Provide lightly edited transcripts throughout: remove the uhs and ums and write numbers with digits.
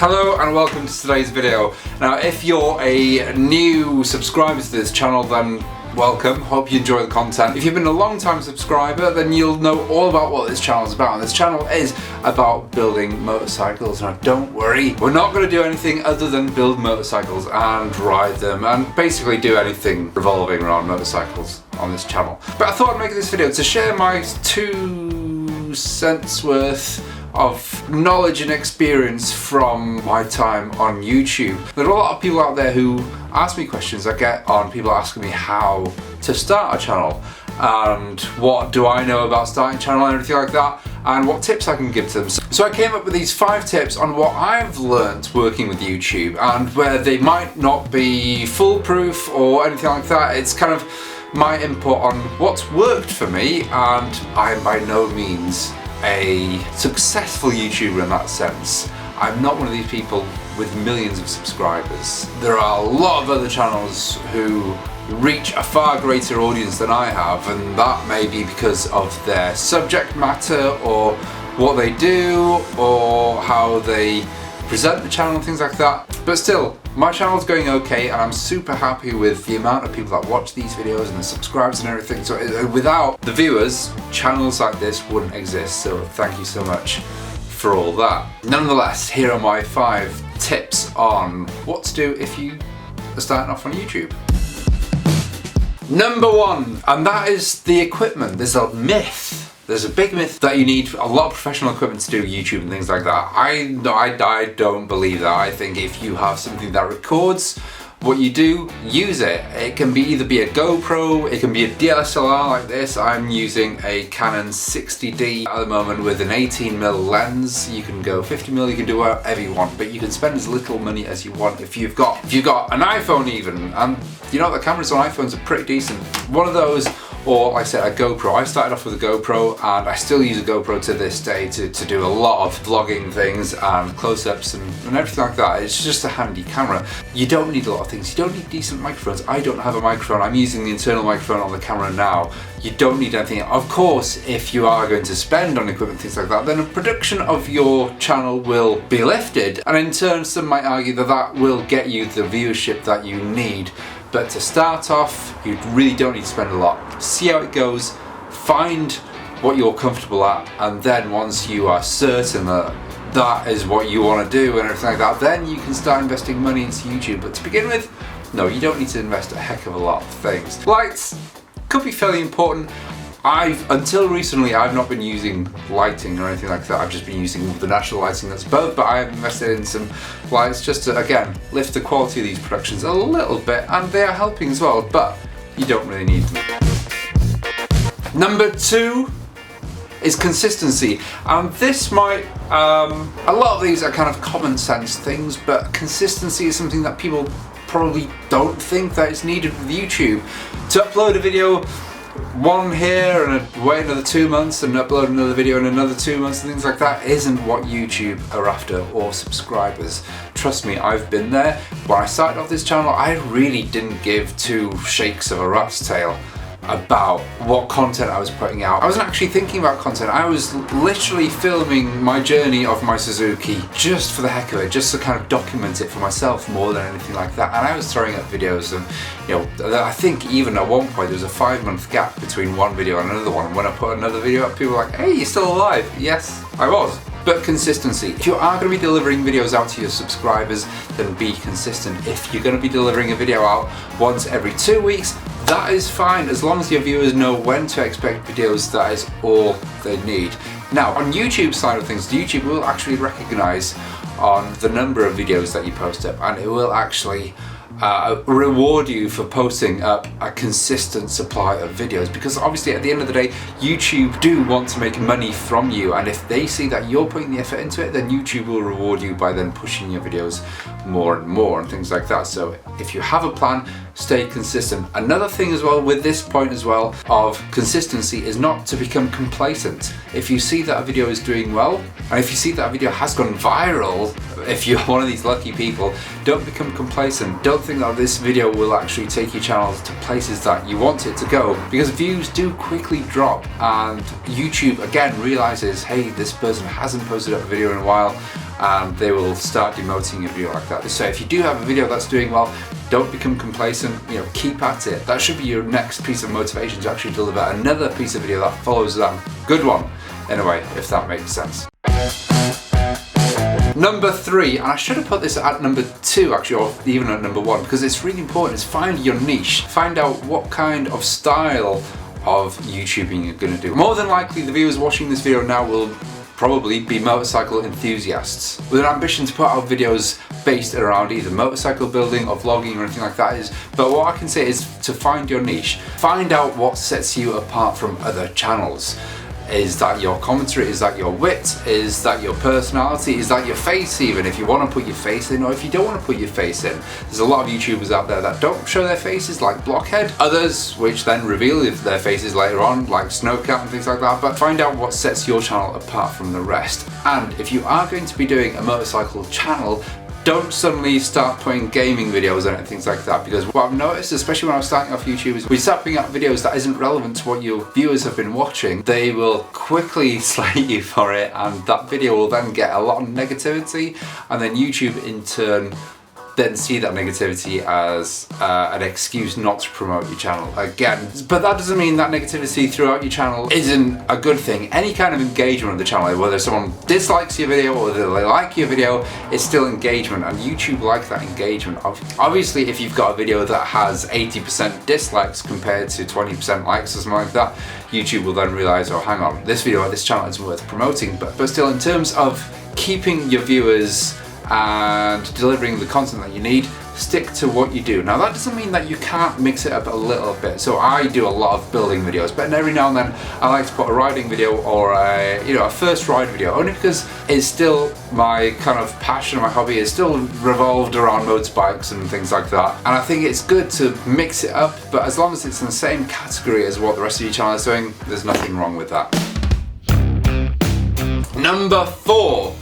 Hello and welcome to today's video. Now if you're a new subscriber to this channel, then welcome, hope you enjoy the content. If you've been a long time subscriber, then you'll know all about what this channel is about. And this channel is about building motorcycles. Now don't worry, we're not going to do anything other than build motorcycles and ride them and basically do anything revolving around motorcycles on this channel. But I thought I'd make this video to share my 2 cents worth of knowledge and experience from my time on YouTube. There are a lot of people out there who ask me questions. I get on people asking me how to start a channel and what do I know about starting a channel and everything like that, and what tips I can give to them. So I came up with these 5 tips on what I've learned working with YouTube, and where they might not be foolproof or anything like that. It's kind of my input on what's worked for me, and I'm by no means a successful YouTuber in that sense. I'm not one of these people with millions of subscribers. There are a lot of other channels who reach a far greater audience than I have, and that may be because of their subject matter or what they do or how they present the channel and things like that. But still, my channel's going okay, and I'm super happy with the amount of people that watch these videos and the subscribers and everything. So without the viewers, channels like this wouldn't exist. So thank you so much for all that. Nonetheless, here are my 5 tips on what to do if you are starting off on YouTube. Number 1, and that is the equipment. There's a myth. There's a big myth that you need a lot of professional equipment to do YouTube and things like that. I don't believe that. I think if you have something that records what you do, use it. It can either be a GoPro, it can be a DSLR like this. I'm using a Canon 60D at the moment with an 18mm lens. You can go 50mm, you can do whatever you want, but you can spend as little money as you want if you've got an iPhone even. And you know, the cameras on iPhones are pretty decent. One of those, or like I said, a GoPro. I started off with a GoPro and I still use a GoPro to this day to do a lot of vlogging things and close-ups and everything like that. It's just a handy camera. You don't need a lot of things. You don't need decent microphones. I don't have a microphone. I'm using the internal microphone on the camera now. You don't need anything. Of course, if you are going to spend on equipment, things like that, then a production of your channel will be lifted. And in turn, some might argue that that will get you the viewership that you need. But to start off, you really don't need to spend a lot. See how it goes, find what you're comfortable at, and then once you are certain that that is what you want to do and everything like that, then you can start investing money into YouTube. But to begin with, no, you don't need to invest a heck of a lot of things. Lights could be fairly important. Until recently, I've not been using lighting or anything like that. I've just been using the natural lighting that's above, but I have invested in some lights just to, again, lift the quality of these productions a little bit, and they are helping as well, but you don't really need them. Number 2 is consistency, and this might, a lot of these are kind of common sense things, but consistency is something that people probably don't think that is needed with YouTube. To upload a video one here and wait another 2 months and upload another video in another 2 months and things like that isn't what YouTube are after, or subscribers. Trust me, I've been there. When I started off this channel, I really didn't give 2 shakes of a rat's tail about what content I was putting out. I wasn't actually thinking about content. I was literally filming my journey of my Suzuki just for the heck of it, just to kind of document it for myself more than anything like that. And I was throwing up videos, and you know, I think even at one point there was a 5-month gap between one video and another one. When I put another video up, people were like, "Hey, you're still alive." Yes, I was. But consistency. If you are going to be delivering videos out to your subscribers, then be consistent. If you're going to be delivering a video out once every 2 weeks, that is fine, as long as your viewers know when to expect videos. That is all they need. Now, on YouTube side of things, YouTube will actually recognize on the number of videos that you post up, and it will actually reward you for posting up a consistent supply of videos, because obviously at the end of the day, YouTube do want to make money from you, and if they see that you're putting the effort into it, then YouTube will reward you by then pushing your videos more and more and things like that. So if you have a plan, stay consistent. Another thing as well with this point as well of consistency is not to become complacent. If you see that a video is doing well, and if you see that a video has gone viral if you're one of these lucky people, don't become complacent. Don't think that this video will actually take your channel to places that you want it to go, because views do quickly drop, and YouTube again realizes, hey, this person hasn't posted up a video in a while, and they will start demoting a video like that. So if you do have a video that's doing well, don't become complacent, keep at it. That should be your next piece of motivation to actually deliver another piece of video that follows that good one, in a way, if that makes sense. Number 3, and I should have put this at number 2 actually, or even at number 1, because it's really important, is find your niche. Find out what kind of style of YouTubing you're going to do. More than likely, the viewers watching this video now will probably be motorcycle enthusiasts with an ambition to put out videos based around either motorcycle building or vlogging or anything like that. But what I can say is to find your niche. Find out what sets you apart from other channels. Is that your commentary? Is that your wit? Is that your personality? Is that your face even? If you want to put your face in, or if you don't want to put your face in. There's a lot of YouTubers out there that don't show their faces, like Blockhead. Others which then reveal their faces later on, like Snowcat and things like that. But find out what sets your channel apart from the rest. And if you are going to be doing a motorcycle channel, don't suddenly start putting gaming videos on it and things like that, because what I've noticed, especially when I was starting off YouTube, is when you start putting out videos that isn't relevant to what your viewers have been watching, they will quickly slate you for it, and that video will then get a lot of negativity, and then YouTube in turn then see that negativity as an excuse not to promote your channel again. But that doesn't mean that negativity throughout your channel isn't a good thing. Any kind of engagement on the channel, whether someone dislikes your video or whether they like your video, it's still engagement, and YouTube like that engagement. Obviously, if you've got a video that has 80% dislikes compared to 20% likes or something like that, YouTube will then realize, oh, hang on, this video at this channel isn't worth promoting. But still, in terms of keeping your viewers and delivering the content that you need, stick to what you do. Now that doesn't mean that you can't mix it up a little bit. So I do a lot of building videos, but every now and then I like to put a riding video or a first ride video, only because it's still my kind of passion, my hobby is still revolved around motorbikes and things like that. And I think it's good to mix it up, but as long as it's in the same category as what the rest of your channel is doing, there's nothing wrong with that. Number 4.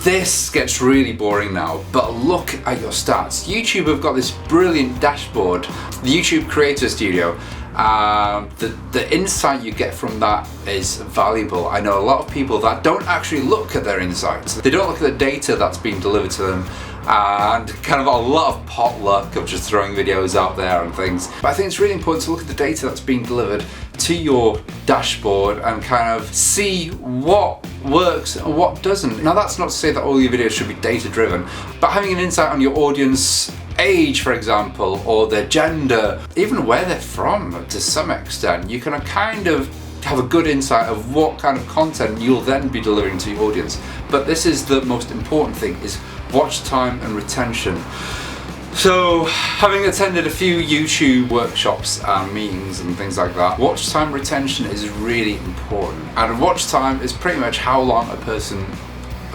This gets really boring now, but look at your stats. YouTube have got this brilliant dashboard, the YouTube Creator Studio. The insight you get from that is valuable. I know a lot of people that don't actually look at their insights. They don't look at the data that's being delivered to them, and kind of a lot of potluck of just throwing videos out there and things. But I think it's really important to look at the data that's being delivered to your dashboard and kind of see what works and what doesn't. Now that's not to say that all your videos should be data driven, but having an insight on your audience age, for example, or their gender, even where they're from to some extent, you can kind of have a good insight of what kind of content you'll then be delivering to your audience. But this is the most important thing, is watch time and retention. So, having attended a few YouTube workshops and meetings and things like that, watch time retention is really important. And watch time is pretty much how long a person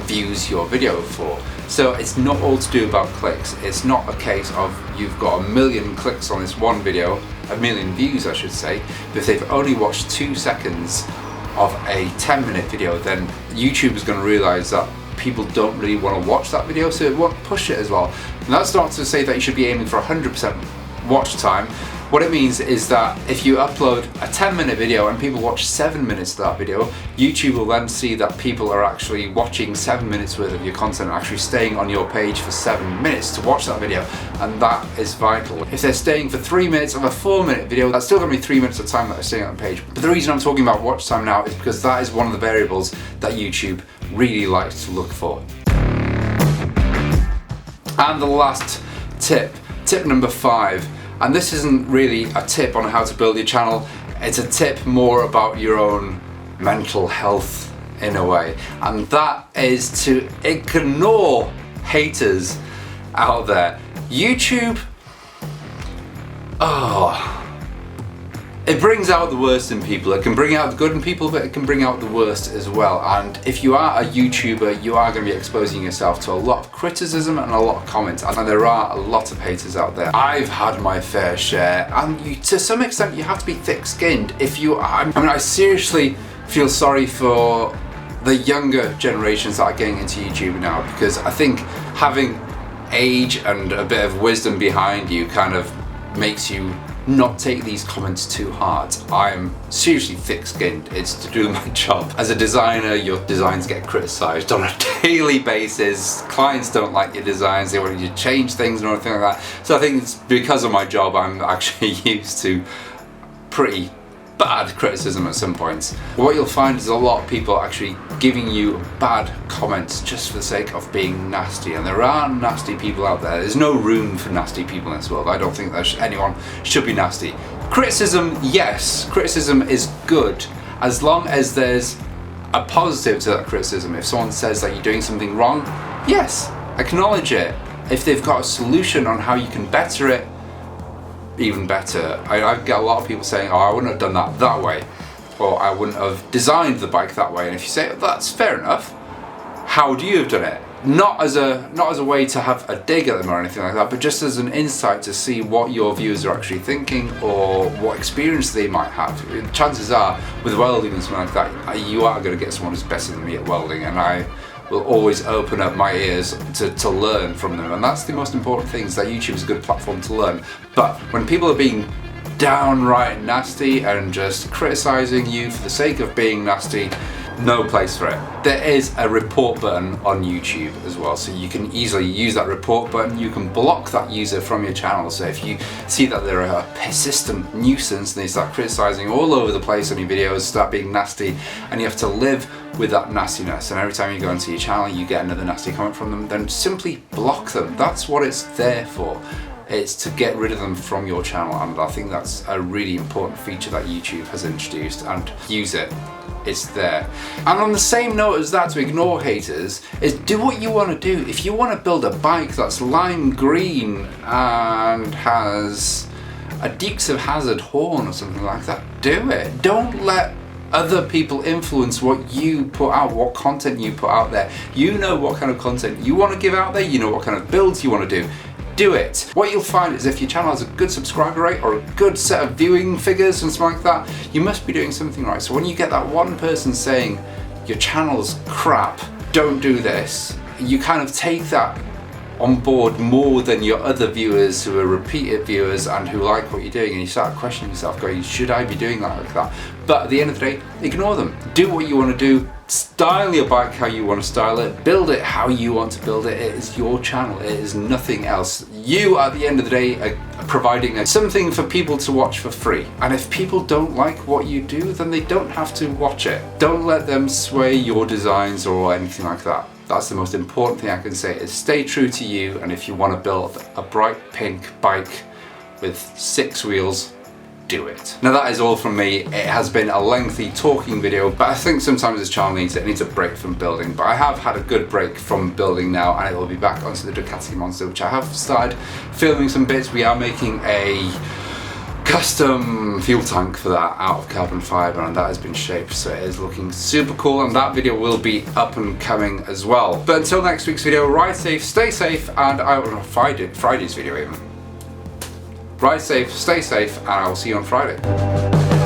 views your video for. So it's not all to do about clicks. It's not a case of you've got 1 million clicks on this one video, 1 million views I should say, but if they've only watched 2 seconds of a 10-minute video, then YouTube is going to realize that people don't really want to watch that video, so it won't push it as well. And that's not to say that you should be aiming for 100% watch time. What it means is that if you upload a 10-minute video and people watch 7 minutes of that video, YouTube will then see that people are actually watching 7 minutes worth of your content, actually staying on your page for 7 minutes to watch that video, and that is vital. If they're staying for 3 minutes of a 4-minute video, that's still going to be 3 minutes of time that they're staying on the page. But the reason I'm talking about watch time now is because that is one of the variables that YouTube really likes to look for. And the last tip number 5. And this isn't really a tip on how to build your channel, it's a tip more about your own mental health in a way. And that is to ignore haters out there. YouTube, it brings out the worst in people. It can bring out the good in people, but it can bring out the worst as well. And if you are a YouTuber, you are going to be exposing yourself to a lot of criticism and a lot of comments. And there are a lot of haters out there. I've had my fair share, and to some extent, you have to be thick-skinned. If you are, I seriously feel sorry for the younger generations that are getting into YouTube now, because I think having age and a bit of wisdom behind you kind of makes you not take these comments too hard. I'm seriously thick-skinned. It's to do my job. As a designer, your designs get criticized on a daily basis. Clients don't like your designs, they want you to change things and everything like that. So I think it's because of my job I'm actually used to pretty bad criticism at some points. What you'll find is a lot of people actually giving you bad comments just for the sake of being nasty, and there are nasty people out there. There's no room for nasty people in this world. I don't think that anyone should be nasty. Criticism, yes, criticism is good as long as there's a positive to that criticism. If someone says that you're doing something wrong, yes, acknowledge it. If they've got a solution on how you can better it, even better. I get a lot of people saying, oh, I wouldn't have done that way, or I wouldn't have designed the bike that way. And if you say, that's fair enough, how would you have done it? Not as a way to have a dig at them or anything like that, but just as an insight to see what your viewers are actually thinking or what experience they might have. Chances are, with welding and something like that, you are going to get someone who's better than me at welding, and I will always open up my ears to learn from them. And that's the most important thing, is that YouTube is a good platform to learn. But when people are being downright nasty and just criticizing you for the sake of being nasty, no place for it. There is a report button on YouTube as well, so you can easily use that report button. You can block that user from your channel. So if you see that they're a persistent nuisance and they start criticizing all over the place on your videos, start being nasty, and you have to live with that nastiness, and every time you go into your channel you get another nasty comment from them, then simply block them. That's what it's there for. It's to get rid of them from your channel, and I think that's a really important feature that YouTube has introduced, and use it. It's there. And on the same note as that, to ignore haters, is do what you want to do. If you want to build a bike that's lime green and has a Dukes of Hazzard horn or something like that, do it. Don't let other people influence what you put out, what content you put out there. You know what kind of content you want to give out there, you know what kind of builds you want to do. Do it. What you'll find is if your channel has a good subscriber rate or a good set of viewing figures and something like that, you must be doing something right. So when you get that one person saying your channel's crap, don't do this, you kind of take that on board more than your other viewers who are repeated viewers and who like what you're doing, and you start questioning yourself, going, should I be doing that like that? But at the end of the day, ignore them. Do what you want to do. Style your bike how you want to style it. Build it how you want to build it. It is your channel. It is nothing else. You, at the end of the day, are providing something for people to watch for free. And if people don't like what you do, then they don't have to watch it. Don't let them sway your designs or anything like that. That's the most important thing I can say, is stay true to you, and if you want to build a bright pink bike with 6 wheels, do it. Now that is all from me. It has been a lengthy talking video, but I think sometimes this channel needs a break from building. But I have had a good break from building now, and it will be back onto the Ducati Monster, which I have started filming some bits. We are making a custom fuel tank for that out of carbon fibre, and that has been shaped, so it is looking super cool, and that video will be up and coming as well. But until next week's video, ride safe, stay safe, and I will Friday's video even. Ride safe, stay safe, and I will see you on Friday.